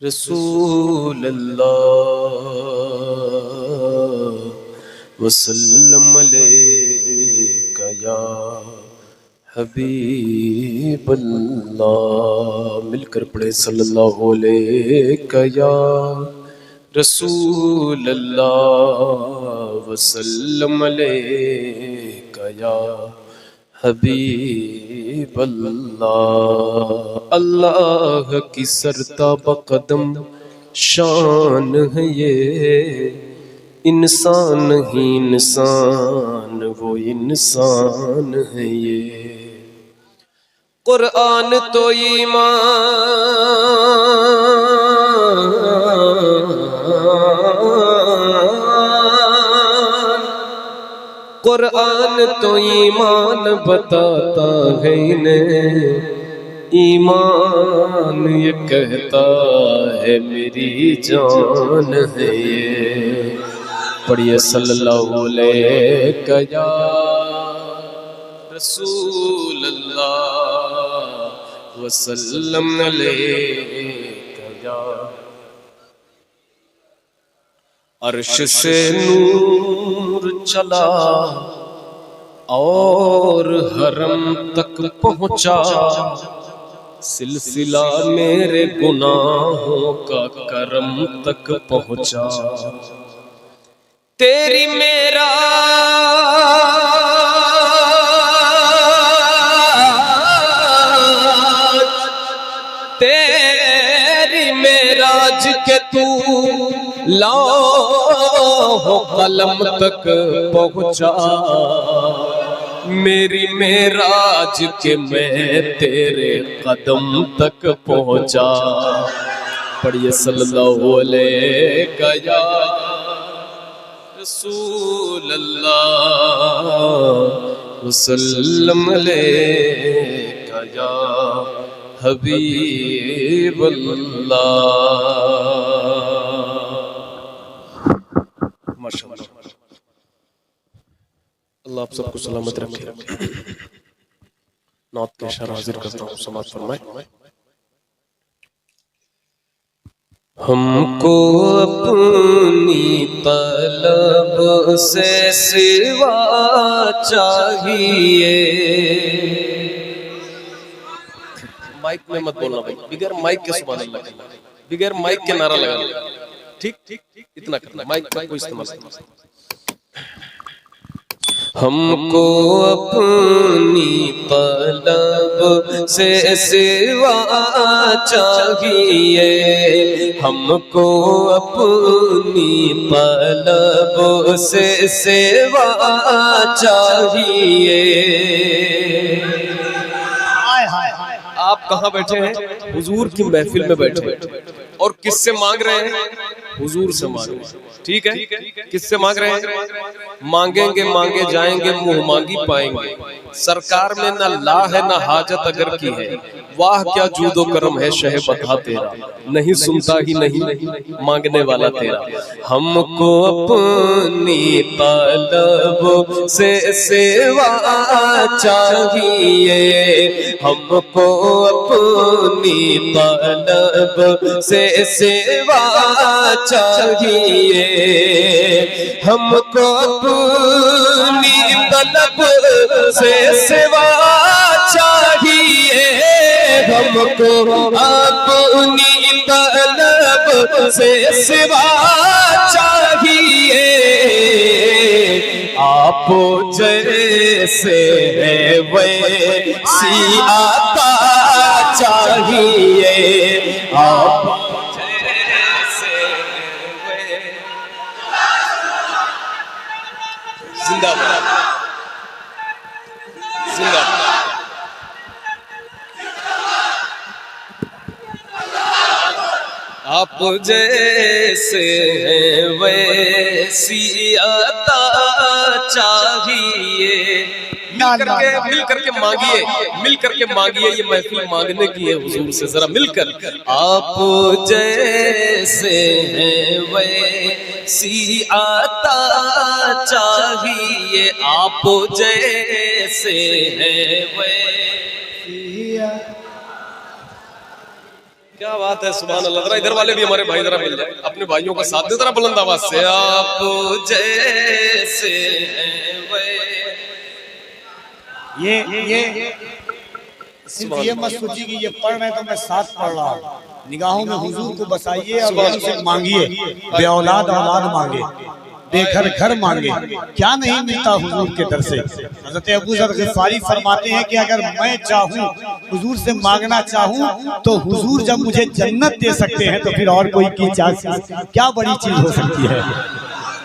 रसूल अल्लाह वसल्लम अलैका या हबीब अल्लाह। मिलकर पढ़े सल्लल्लाहु अलैका या रसूल अल्लाह वसल्लम अलैका या हबीब अल्लाह। अल्लाह की सरता बकदम शान है ये, इंसान ही इंसान वो इंसान है ये। कुरान तो कुरान तो ईमान बताता है इन्हें, ईमान ये कहता है मेरी जान है ये। पढ़िए सल्लल्लाहु अलैहि या रसूल अल्लाह वसल्लम अलैका या। अर्श से नूर चला और हरम तक पहुंचा, सिलसिला मेरे गुनाहों का करम तक पहुंचा। तेरी मेरा तेरी मेराज के तू लौह कलम तक पहुंचा, मेरी मेराज के मैं तेरे कदम तक पहुंचा। पढ़िए सल्लल्लाहु अलैहि या रसूल अल्लाह वसल्लम अलैका या हबीब अल्लाह। माशाअल्लाह, अल्लाह आप सबको सलामत रखे। नात के शर हाजिर करता हूँ, समाअत फरमाए। हमको अपनी तलब से सिवा चाहिए। माइक में मत बोलना भाई, बिगैर माइक के सुभान अल्लाह, बिगैर माइक के नारा लगाना। ठीक ठीक इतना करना, माइक का कोई इस्तेमाल नहीं। हमको अपनी तलब से सिवा चाहिए, हमको अपनी तलब से सिवा चाहिए। आप कहाँ बैठे हैं? हुजूर की महफिल में बैठे हैं और किससे मांग रहे हैं? हुजूर से मांग रहे हैं। ठीक है, किससे मांग रहे हैं? मांगेंगे मांगे जाएंगे, मुंह मांगी पाएंगे। सरकार में न ला है न हाजत अगर की है, वाह क्या जूदो करम है शह बता तेरा, नहीं सुनता ही नहीं मांगने वाला तेरा। हमको अपनी तलब से सेवा चाहिए, हमको अपनी तलब से सेवा चाहिए, हमको अपनी तलब से सेवा चाहिए, हमको अपनी तलब से सेवा चाहिए। आप जैसे है वैसी आता चाहिए, आप जैसे जिंदाबाद जिंदाबाद। आप जैसे हैं वैसी अता चाहिए। मिल करके मांगिए, मिल करके मांगिए, ये महफिल मांगने की है हुजूर से, जरा मिलकर। आप जैसे हैं वैसी अता चाहिए, आप जैसे हैं वैसी क्या बात है, सुभान अल्लाह। जरा इधर वाले भी हमारे भाई जरा मिल जाए, अपने भाइयों का साथ दे जरा बुलंद आवाज से। आप जैसे ये सिर्फ ये मत सोचिए कि ये पढ़ रहे हैं तो मैं साथ पढ़ रहा हूँ। निगाहों में हुजूर को बसाइए और उनसे मांगिए, बे औलाद औलाद मांगे, बेघर घर मांगे। क्या नहीं मिलता हुजूर के दर से। हज़रत अबू ज़र ग़िफ़ारी फरमाते हैं कि अगर मैं चाहूँ, हुजूर से मांगना चाहूँ, तो हुजूर जब मुझे जन्नत दे सकते हैं तो फिर और कोई की क्या बड़ी चीज हो सकती है।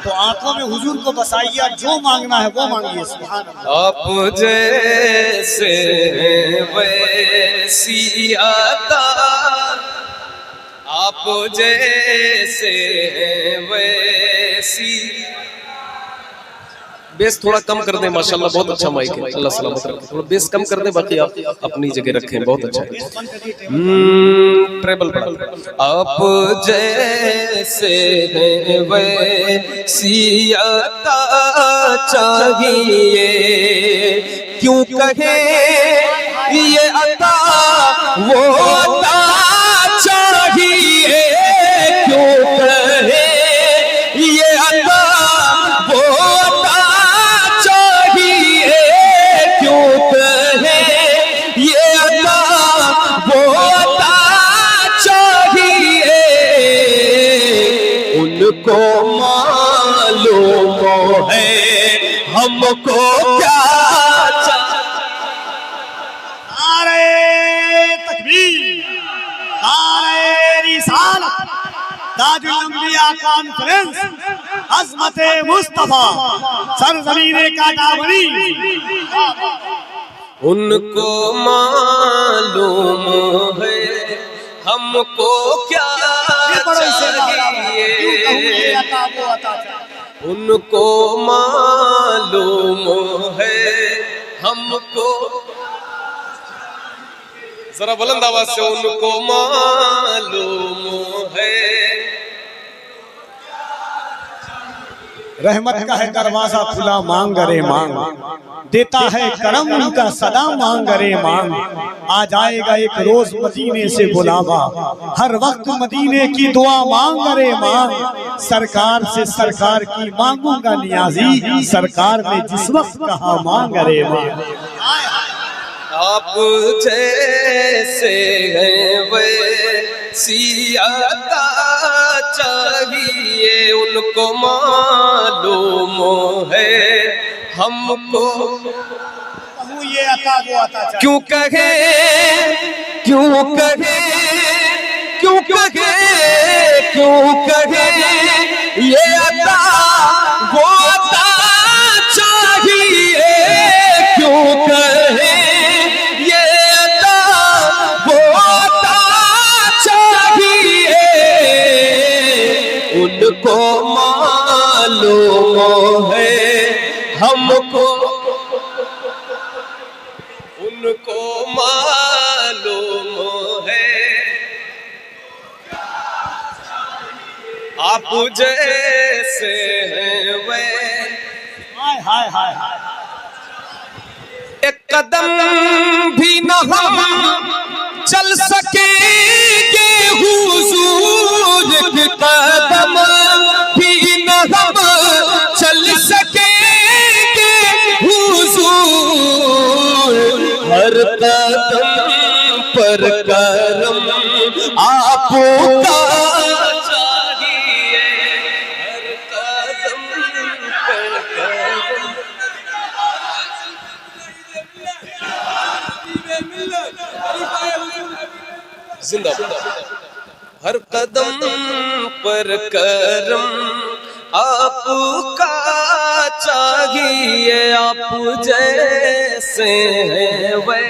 तो आंखों में हुजूर को बसाइए और जो मांगना है वो मांगिए। सुभान अल्लाह। आप जैसे वैसी अता, आप जैसे वैसी। बेस थोड़ा कम कर दें, माशाल्लाह बहुत अच्छा माइक है, अल्लाह सलामत रखे। थोड़ा बेस कम कर दें, बाकी आप अपनी जगह रखें, बहुत अच्छा है। ट्रेबल बढ़ा। आप जैसे वैसी अता चाहिए, क्यों कहे ये अता वो अता चाहिए, क्यों कहे ये अता वो अता चाहिए, क्यों कहे ये अता वो अता चाहिए। उनको मालूम है हमको क्या चाहिए। नारे तकबीर, नारे रिसालत, ताजुल अंबिया कॉन्फ्रेंस, अज़मते मुस्तफा, सरज़मीने काटाबरी। उनको मालूम है हमको क्या चाहिए, उनको मालूम है हमको। जरा बुलंद आवाज से, उनको मालूम है। रहमत का है दरवाजा खुला, मांग रे मांग, देता है करम उनका सदा, मांग रे मांग। आ जाएगा एक रोज मदीने से बुलावा, हर वक्त मदीने की दुआ, मांग रे मांग। सरकार से सरकार की मांगूंगा नियाजी, सरकार ने जिस वक्त कहा मांग रे मांग। आप जैसे हैं वैसी अता चाहिए, उनको मालूम है हमको ये अता वो अता चाहिए। क्यों कहे, क्यों कहे, क्यों कहे, क्यों कहे ये अता वो अता चाहिए, क्यों कहे ये अता वो अता चाहिए। उनको मालूम है हमको, उनको मालूम है। आप जैसे हैं वे, हाय हाय हाय हाय। एक कदम भी न हम चल सकेंगे हुजूर, एक कदम भी न हम चल सकेंगे हुजूर। हर कदम पर करम आपका चाहिए, हर कदम पर करम। जिंदाबाद। हर कदम पर करम आपका चाहिए, आप जैसे हैं वे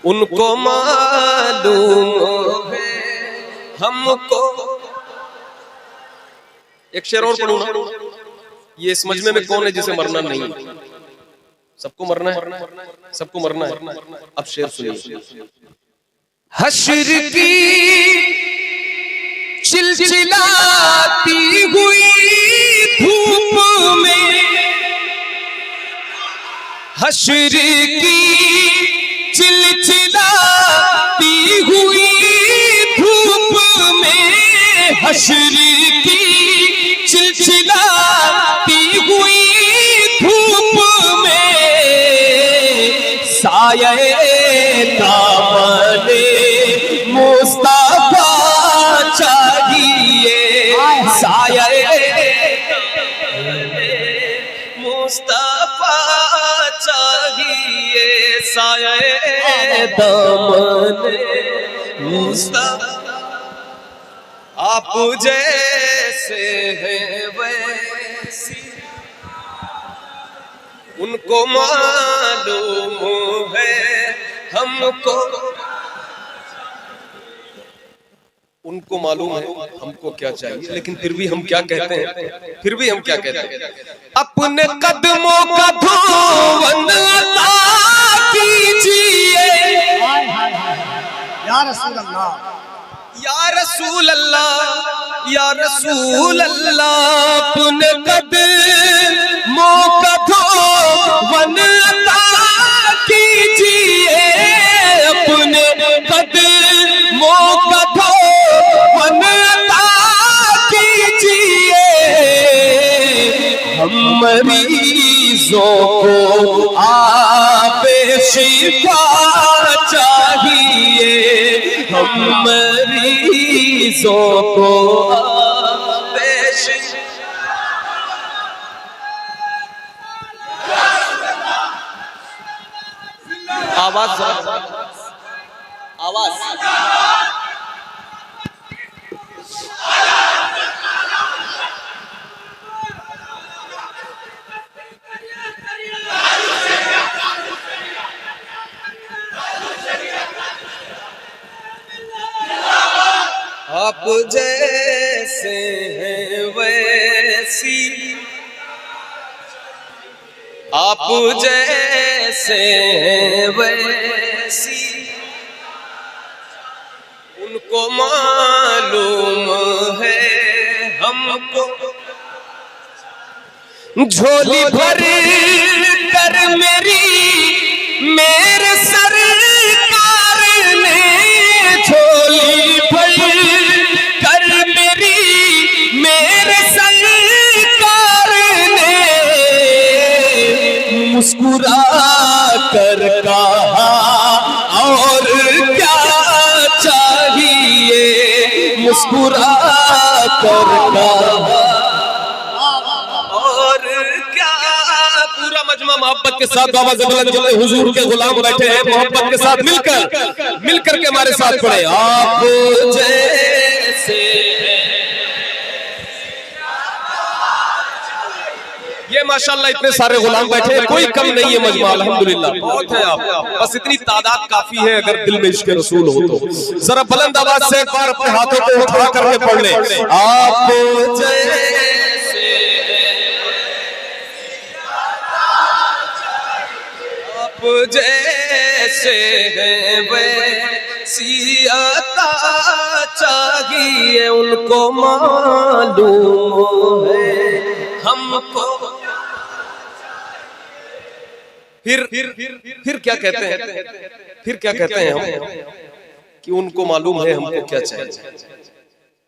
उनको मालूम है हमको। एक शेर और पढ़ूं ना, ये इस मजमे में कौन है जिसे मरना नहीं है? सबको मरना है, सबको मरना है। अब शेर सुनिए। हश्र की चिलचिलाती हुई धूप में, हश्र की चिलचिलाती चिलचिलाती हुई धूप में, हश्र की चिलचिलाती हुई धूप में, साये दामने मुस्तफा चाहिए, साये मुस्तफा चाहिए, साये दामने मुस्तफा। आप जैसे हैं वैसी उनको मालूम है, हमको उनको मालूम है हमको क्या चाहिए, लेकिन फिर भी हम क्या कहते हैं, फिर भी हम क्या कहते हैं, अपने कदमों का धोवन अता कीजिए, या रसूल अल्लाह, या रसूल अल्लाह, या रसूल अल्लाह, अपने कदमों का धोवन अता कीजिए, अपने कदमों का धोवन अता कीजिए, हम मरीजों को आपे शिफा चाहिए, हम मरीजों को आपे शिफा। आवाज आवाज आप जैसे हैं वैसी, आप जैसे हैं वैसी उनको मालूम है, हमको झोली भर कर मेरे सरकार ने, झोली भर कर मेरे सरकार ने, मुस्कुरा कर कहा और क्या चाहिए, मुस्कुरा कर कहा और क्या। पूरा मजमा मोहब्बत के साथ बाबा ज़बरदस्त जो हुजूर के गुलाम बैठे हैं, मोहब्बत के साथ मिलकर के हमारे साथ पढ़े। आप जैसे ये माशाल्लाह इतने सारे गुलाम बैठे हैं, कोई कम नहीं है मजमा, अल्हम्दुलिल्लाह बहुत है आप, बस इतनी तादाद काफी है अगर दिल में इश्क़ रसूल हो तो। जरा बुलंद आवाज से एक बार अपने हाथों को उठा करके पढ़ ले, आप जैसे आप जैसे हैं वैसी अता चाहिए, उनको मालूम है हमको। फिर क्या कहते हैं, फिर क्या कहते हैं हम कि उनको मालूम है हमको क्या चाहिए,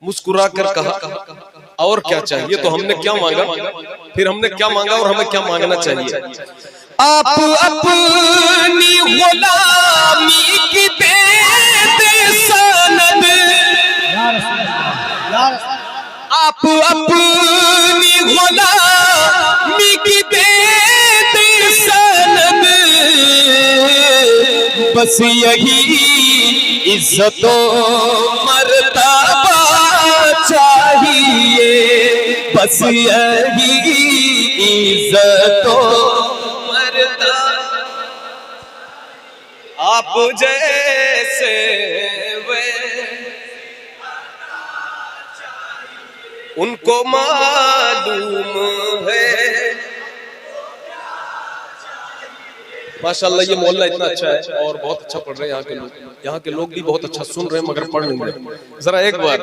मुस्कुरा कर कहा और क्या चाहिए, तो हमने क्या मांगा, फिर हमने क्या मांगा और हमें क्या मांगना चाहिए। आप अपनी गुलामी की दे सनद, आप अपनी गुलामी की दे सनद, बस यही इज्जतो मर्तबा चाहिए, बस यही इज्जतो मर्तबा। आप जैसे वे उनको मालूम है। माशाल्लाह ये मोहल्ला इतना अच्छा है और बहुत अच्छा पढ़ रहे हैं यहाँ के लोग भी बहुत अच्छा सुन रहे हैं मगर पढ़ नहीं रहे। जरा एक बार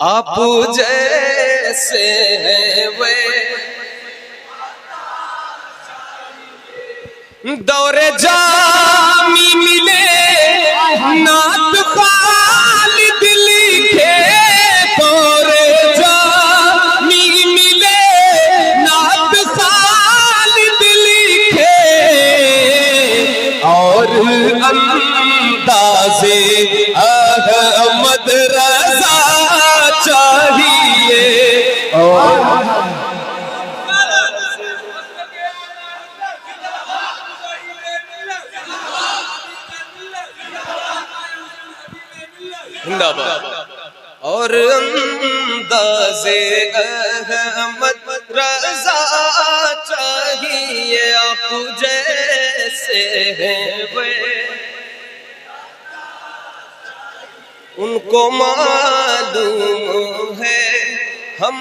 आप जैसे हैं वे दौरे जामी मिले नात खालिद लिखे तोरे जानी मिले, नात खालिद लिखे और अंदाज़े अहमद रज़ा चाहिए। और जिंदाबाद। और अंदाज़े अहमद रज़ा चाहिए, आप जैसे हैं वे उनको मालूम है, हम